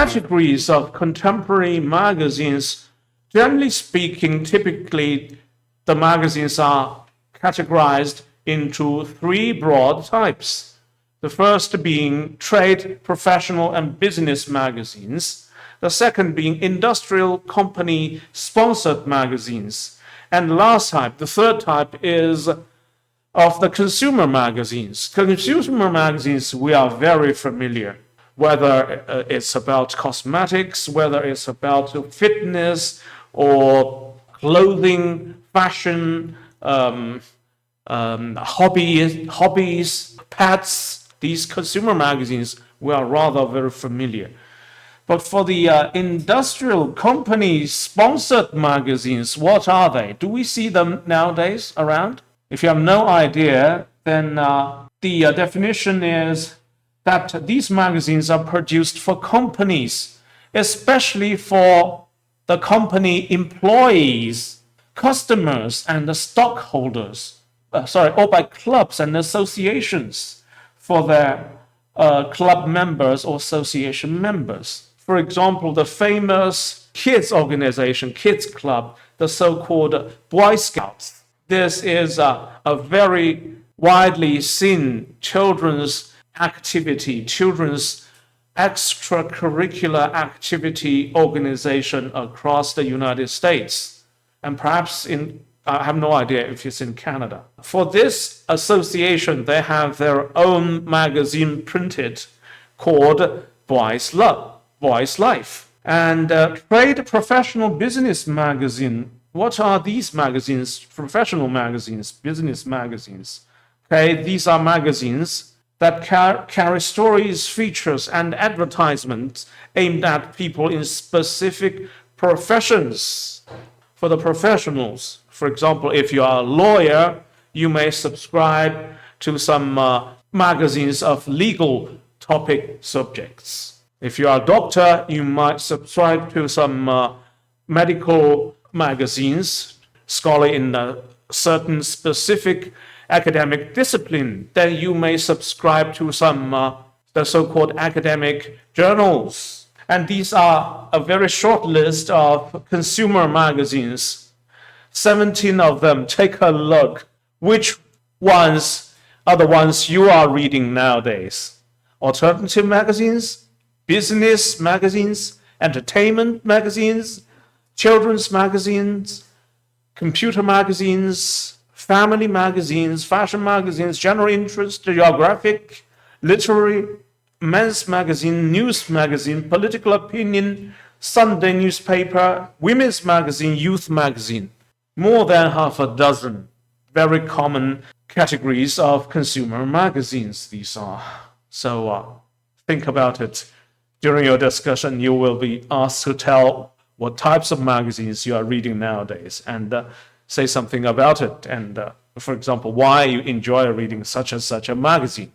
categories of contemporary magazines, generally speaking, typically the magazines are categorized into three broad types. The first being trade, professional, and business magazines. The second being industrial company sponsored magazines. And the last type, the third type, is of the consumer magazines. Consumer magazines, we are very familiar, whether it's about cosmetics, whether it's about fitness or clothing, fashion, hobbies, pets. These consumer magazines, we are rather very familiar. But for the industrial company sponsored magazines, what are they? Do we see them nowadays around? If you have no idea, then the definition is that these magazines are produced for companies, especially for the company employees, customers, and the stockholders, or by clubs and associations for their club members or association members. For example, the famous kids organization, Kids Club, the so-called Boy Scouts. This is a very widely seen children's activity, children's extracurricular activity organization across the United States. And perhaps I have no idea if it's in Canada. For this association, they have their own magazine printed called Boys Life. And Trade Professional Business Magazine. What are these magazines? Professional magazines, business magazines. Okay, these are magazines that carry stories, features, and advertisements aimed at people in specific professions. For the professionals, for example, if you are a lawyer, you may subscribe to some magazines of legal topic subjects. If you are a doctor, you might subscribe to some medical magazines, scholar in a certain specific academic discipline. Then you may subscribe to some the so-called academic journals. And these are a very short list of consumer magazines. 17 of them. Take a look. Which ones are the ones you are reading nowadays? Alternative magazines, business magazines, entertainment magazines, children's magazines, computer magazines, family magazines, fashion magazines, general interest, geographic, literary, men's magazine, news magazine, political opinion, Sunday newspaper, women's magazine, youth magazine. More than half a dozen very common categories of consumer magazines these are. So think about it. During your discussion, you will be asked to tell what types of magazines you are reading nowadays and say something about it. And for example, why you enjoy reading such and such a magazine.